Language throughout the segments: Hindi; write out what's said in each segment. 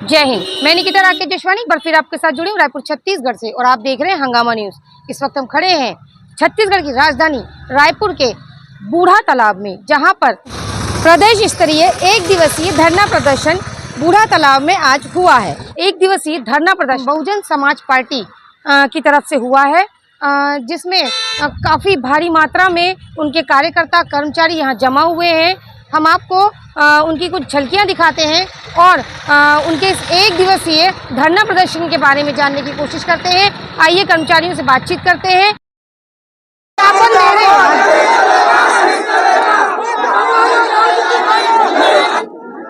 जय हिंद। मैं निकिता राकेश जशवानी एक बार फिर आपके साथ जुड़ी हूँ रायपुर छत्तीसगढ़ से, और आप देख रहे हैं हंगामा न्यूज़। इस वक्त हम खड़े हैं छत्तीसगढ़ की राजधानी रायपुर के बूढ़ा तालाब में, जहां पर प्रदेश स्तरीय एक दिवसीय धरना प्रदर्शन बूढ़ा तालाब में आज हुआ है। एक दिवसीय धरना प्रदर्शन बहुजन समाज पार्टी की तरफ से हुआ है, जिसमें काफ़ी भारी मात्रा में उनके कार्यकर्ता कर्मचारी यहाँ जमा हुए हैं। हम आपको उनकी कुछ झलकियाँ दिखाते हैं और उनके इस एक दिवसीय धरना प्रदर्शन के बारे में जानने की कोशिश करते हैं। आइए कर्मचारियों से बातचीत करते हैं।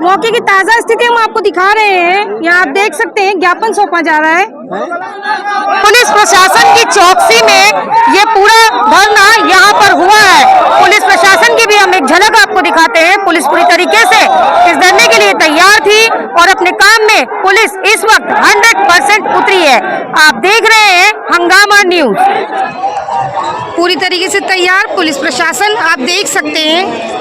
मौके की ताज़ा स्थिति हम आपको दिखा रहे हैं। यहाँ आप देख सकते हैं ज्ञापन सौंपा जा रहा है। पुलिस प्रशासन की चौकसी में ये पूरा धरना यहाँ पर हुआ है। पुलिस प्रशासन की भी हम एक झलक आपको दिखाते हैं। पुलिस पूरी तरीके से इस धरने के लिए तैयार थी और अपने काम में पुलिस इस वक्त 100% उतरी है। आप देख रहे हैं हंगामा न्यूज़। पूरी तरीके से तैयार पुलिस प्रशासन आप देख सकते हैं।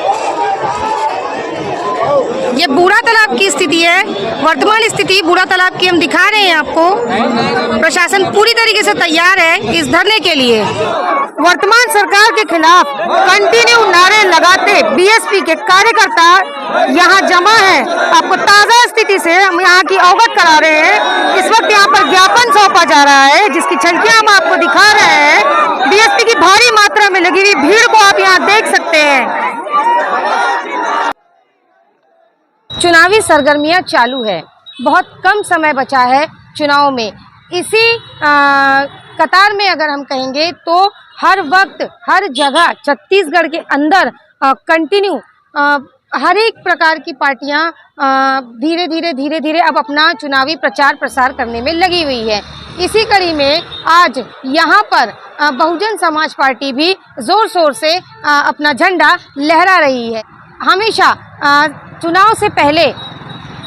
ये बूढ़ा तालाब की स्थिति है, वर्तमान स्थिति बूढ़ा तालाब की हम दिखा रहे हैं आपको। प्रशासन पूरी तरीके से तैयार है इस धरने के लिए। वर्तमान सरकार के खिलाफ कंटिन्यू नारे लगाते बीएसपी के कार्यकर्ता यहाँ जमा है। आपको ताज़ा स्थिति से हम यहाँ की अवगत करा रहे हैं। इस वक्त यहाँ पर ज्ञापन सौंपा जा रहा है, जिसकी झलकियाँ हम आपको दिखा रहे हैं। बीएसपी की भारी मात्रा में लगी हुई भीड़ को आप यहाँ देख सकते हैं। चुनावी सरगर्मियां चालू है, बहुत कम समय बचा है चुनाव में। इसी कतार में अगर हम कहेंगे तो हर वक्त हर जगह छत्तीसगढ़ के अंदर कंटिन्यू हर एक प्रकार की पार्टियां धीरे धीरे अब अपना चुनावी प्रचार प्रसार करने में लगी हुई है। इसी कड़ी में आज यहाँ पर बहुजन समाज पार्टी भी जोर शोर से अपना झंडा लहरा रही है। हमेशा चुनाव से पहले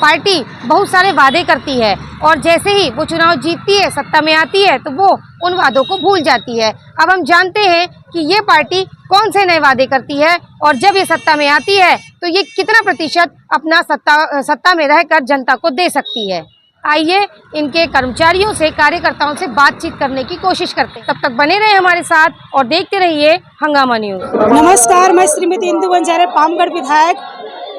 पार्टी बहुत सारे वादे करती है और जैसे ही वो चुनाव जीतती है, सत्ता में आती है, तो वो उन वादों को भूल जाती है। अब हम जानते हैं कि ये पार्टी कौन से नए वादे करती है और जब ये सत्ता में आती है तो ये कितना प्रतिशत अपना सत्ता में रहकर जनता को दे सकती है। आइए इनके कर्मचारियों से, कार्यकर्ताओं से बातचीत करने की कोशिश करते हैं। तब तक बने रहे हमारे साथ और देखते रहिए हंगामा न्यूज़। नमस्कार, मैं श्रीमती इंदु बंजारे, पामगढ़ विधायक।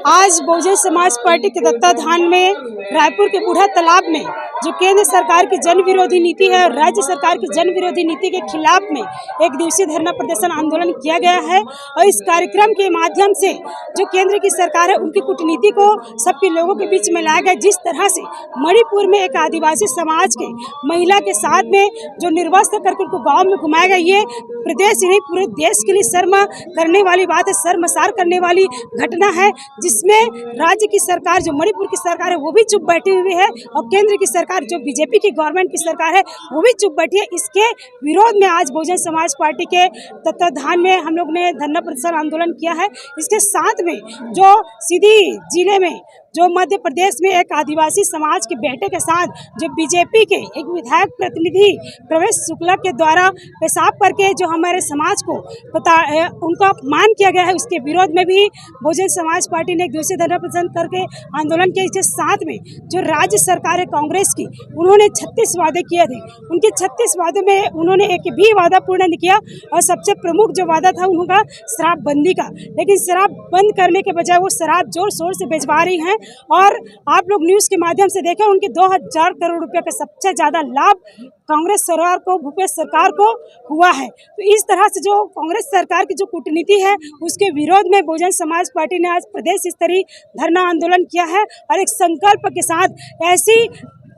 आज बहुजन समाज पार्टी के तत्वाधान में रायपुर के बूढ़ा तालाब में जो केंद्र सरकार की जन विरोधी नीति है और राज्य सरकार की जन विरोधी नीति के खिलाफ में एक दिवसीय धरना प्रदर्शन आंदोलन किया गया है। और इस कार्यक्रम के माध्यम से जो केंद्र की सरकार है उनकी कूटनीति को सबके लोगों के बीच में लाया गया। जिस तरह से मणिपुर में एक आदिवासी समाज के महिला के साथ में जो निर्वस्त्र करके उनको गाँव में घुमाया गया, ये प्रदेश नहीं पूरे देश के लिए शर्म करने वाली बात है, शर्मसार करने वाली घटना है। जिसमें राज्य की सरकार, जो मणिपुर की सरकार है, वो भी चुप बैठी हुई है और केंद्र की सरकार, जो बीजेपी की गवर्नमेंट की सरकार है, वो भी चुप बैठी है। इसके विरोध में आज बहुजन समाज पार्टी के तत्वाधान में हम लोग ने धरना प्रदर्शन आंदोलन किया है। इसके साथ में जो सीधी जिले में जो मध्य प्रदेश में एक आदिवासी समाज के बेटे के साथ जो बीजेपी के एक विधायक प्रतिनिधि प्रवेश शुक्ला के द्वारा पेशाब करके जो हमारे समाज को उनका अपमान किया गया है, उसके विरोध में भी बहुजन समाज पार्टी ने एक दिवसीय धरना प्रदर्शन करके आंदोलन किया। इसके साथ में जो राज्य सरकार है कांग्रेस की, उन्होंने 36 वादे किए थे। उनके 36 वादों में उन्होंने एक भी वादा पूर्ण नहीं किया और सबसे प्रमुख जो वादा था उनका शराबबंदी का। लेकिन शराब बंद करने के बजाय वो शराब जोर शोर से बेचवा रही हैं। और आप लोग न्यूज़ के माध्यम से देखें, उनके 2000 करोड़ रुपए का सबसे ज़्यादा लाभ कांग्रेस सरकार को, भूपेश सरकार को हुआ है। तो इस तरह से जो कांग्रेस सरकार की जो कूटनीति है उसके विरोध में बहुजन समाज पार्टी ने आज प्रदेश स्तरीय धरना आंदोलन किया है और एक संकल्प के साथ ऐसी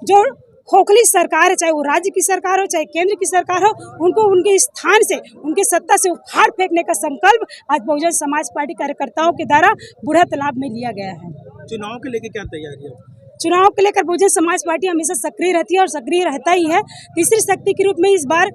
जो खोखली सरकार है, चाहे वो राज्य की सरकार हो चाहे केंद्र की सरकार हो, उनको उनके स्थान से, उनके सत्ता से उखाड़ फेंकने का संकल्प आज बहुजन समाज पार्टी कार्यकर्ताओं के द्वारा बूढ़ा तालाब में लिया गया है। चुनाव के लेके क्या तैयारी है? चुनाव को लेकर बहुजन समाज पार्टी हमेशा सक्रिय रहती है और सक्रिय रहता ही है। तीसरी शक्ति के रूप में इस बार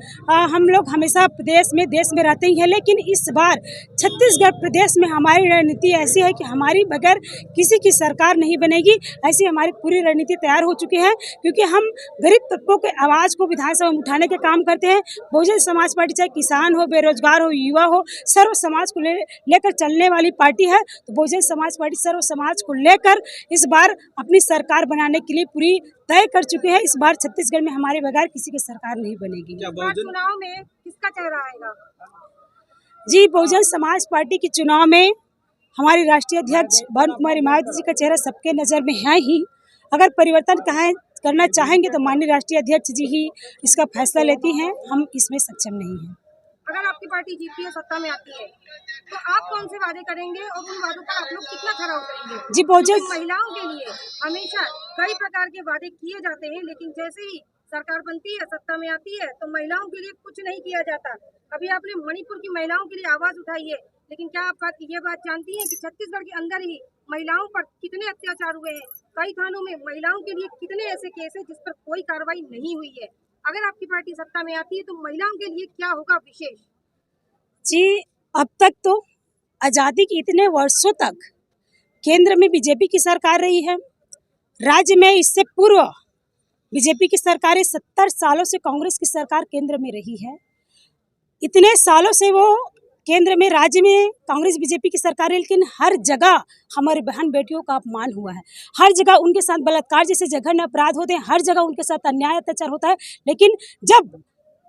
हम लोग हमेशा प्रदेश में, देश में रहते ही हैं, लेकिन इस बार छत्तीसगढ़ प्रदेश में हमारी रणनीति ऐसी है कि हमारी बगैर किसी की सरकार नहीं बनेगी। ऐसी हमारी पूरी रणनीति तैयार हो चुकी है, क्योंकि हम गरीब तबकों के आवाज़ को विधानसभा में उठाने के काम करते हैं। बहुजन समाज पार्टी चाहे किसान हो, बेरोजगार हो, युवा हो, सर्व समाज को लेकर चलने वाली पार्टी है। तो बहुजन समाज पार्टी सर्व समाज को लेकर इस बार अपनी सरकार सरकार बनाने के लिए पूरी तय कर चुके हैं। इस बार छत्तीसगढ़ में हमारे बगैर किसी की सरकार नहीं बनेगी। क्या बहुजन चुनाव में किसका चेहरा आएगा? जी, बहुजन समाज पार्टी के चुनाव में हमारे राष्ट्रीय अध्यक्ष भवन कुमारी मायावती जी का चेहरा सबके नज़र में है ही। अगर परिवर्तन करना चाहेंगे तो माननीय राष्ट्रीय अध्यक्ष जी ही इसका फैसला लेती हैं, हम इसमें सक्षम नहीं हैं। अगर आपकी पार्टी जीतती है, सत्ता में आती है, तो आप कौन से वादे करेंगे और उन वादों पर आप लोग कितना खरा उतरेंगे? जी, बहुजन महिलाओं के लिए हमेशा कई प्रकार के वादे किए जाते हैं, लेकिन जैसे ही सरकार बनती है, सत्ता में आती है, तो महिलाओं के लिए कुछ नहीं किया जाता। अभी आपने मणिपुर की महिलाओं के लिए आवाज उठाई है, लेकिन क्या आप ये बात जानती हैं कि छत्तीसगढ़ के अंदर ही महिलाओं पर कितने अत्याचार हुए हैं? कई थानों में महिलाओं के लिए कितने ऐसे केस हैं जिस पर कोई कार्रवाई नहीं हुई है? अगर आपकी पार्टी सत्ता में आती है तो महिलाओं के लिए क्या होगा विशेष? जी, अब तक तो आज़ादी के इतने वर्षों तक केंद्र में बीजेपी की सरकार रही है। राज्य में इससे पूर्व बीजेपी की सरकारें 70 सालों से कांग्रेस की सरकार केंद्र में रही है। इतने सालों से वो केंद्र में, राज्य में कांग्रेस बीजेपी की सरकार है, लेकिन हर जगह हमारे बहन बेटियों का अपमान हुआ है। हर जगह उनके साथ बलात्कार जैसे जघन्य अपराध होते हैं, हर जगह उनके साथ अन्याय अत्याचार होता है। लेकिन जब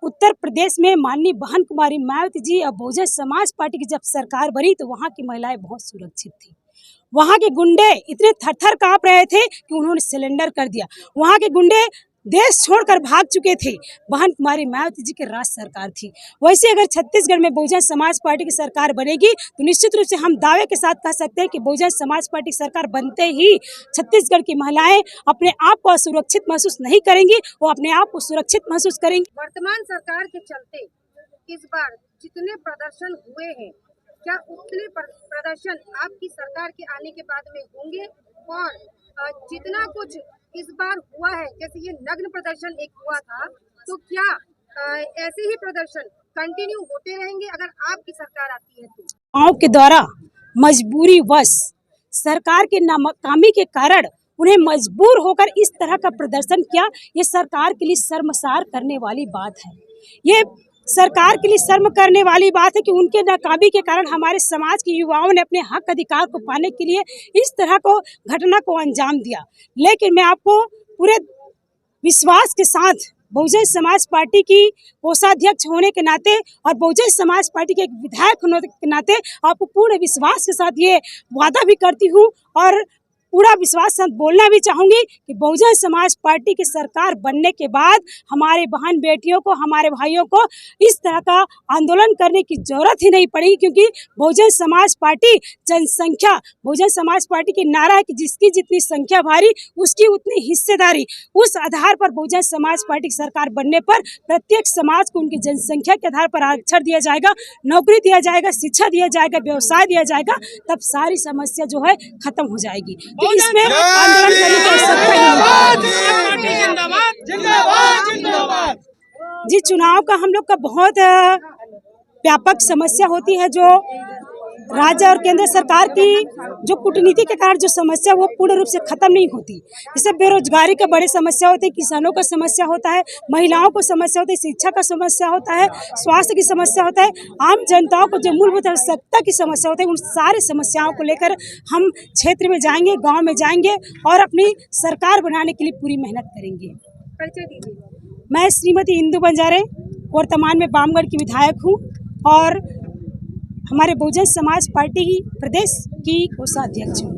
उत्तर प्रदेश में माननीय बहन कुमारी मायावती जी और बहुजन समाज पार्टी की जब सरकार बनी तो वहाँ की महिलाएं बहुत सुरक्षित थी। वहाँ के गुंडे इतने थर-थर काँप रहे थे कि उन्होंने सिलेंडर कर दिया। वहाँ के गुंडे देश छोड़कर भाग चुके थे। बहन कुमारी मायावती जी की राज सरकार थी। वैसे अगर छत्तीसगढ़ में बहुजन समाज पार्टी की सरकार बनेगी तो निश्चित रूप से हम दावे के साथ कह सकते हैं कि बहुजन समाज पार्टी की सरकार बनते ही छत्तीसगढ़ की महिलाएं अपने आप को असुरक्षित महसूस नहीं करेंगी, वो अपने आप को सुरक्षित महसूस करेंगी। वर्तमान सरकार के चलते इस बार जितने प्रदर्शन हुए हैं, क्या उतने प्रदर्शन आपकी सरकार के आने के बाद में होंगे? और जितना कुछ इस बार हुआ है, जैसे ये नग्न प्रदर्शन एक हुआ था, तो क्या ऐसे ही प्रदर्शन कंटिन्यू होते रहेंगे अगर आपकी सरकार आती है तो? गाँव के द्वारा मजबूरी वश सरकार के नाकामी के कारण उन्हें मजबूर होकर इस तरह का प्रदर्शन किया। ये सरकार के लिए शर्मसार करने वाली बात है। ये सरकार के लिए शर्म करने वाली बात है कि उनके नाकामी के कारण हमारे समाज के युवाओं ने अपने हक अधिकार को पाने के लिए इस तरह को घटना को अंजाम दिया। लेकिन मैं आपको पूरे विश्वास के साथ बहुजन समाज पार्टी की कोषाध्यक्ष होने के नाते और बहुजन समाज पार्टी के एक विधायक होने के नाते आपको पूरे विश्वास के साथ ये वादा भी करती हूँ और पूरा विश्वास से बोलना भी चाहूँगी कि बहुजन समाज पार्टी की सरकार बनने के बाद हमारे बहन बेटियों को, हमारे भाइयों को इस तरह का आंदोलन करने की जरूरत ही नहीं पड़ेगी, क्योंकि बहुजन समाज पार्टी जनसंख्या, बहुजन समाज पार्टी की नारा है कि जिसकी जितनी संख्या भारी उसकी उतनी हिस्सेदारी। उस आधार पर बहुजन समाज पार्टी की सरकार बनने पर प्रत्येक समाज को उनकी जनसंख्या के आधार पर आरक्षण दिया जाएगा, नौकरी दिया जाएगा, शिक्षा दिया जाएगा, व्यवसाय दिया जाएगा, तब सारी समस्या जो है खत्म हो जाएगी। तो इसमें आंदोलन करने की आवश्यकता नहीं। जी, चुनाव का हम लोग का बहुत व्यापक समस्या होती है, जो राज्य और केंद्र सरकार की जो कूटनीति के कारण जो समस्या वो पूर्ण रूप से खत्म नहीं होती। जैसे बेरोजगारी का बड़ी समस्या होती है, किसानों का समस्या होता है, महिलाओं को समस्या होती है, शिक्षा का समस्या होता है, स्वास्थ्य की समस्या होता है, आम जनताओं को जो मूलभूत आवश्यकता की समस्या होती है, उन सारी समस्याओं को लेकर हम क्षेत्र में जाएंगे, गाँव में जाएंगे और अपनी सरकार बनाने के लिए पूरी मेहनत करेंगे। परिचय दीजिए। मैं श्रीमती इंदु बंजारे वर्तमान में बामगढ़ की विधायक हूँ और हमारे बहुजन समाज पार्टी की प्रदेश की कोषाध्यक्ष हूँ।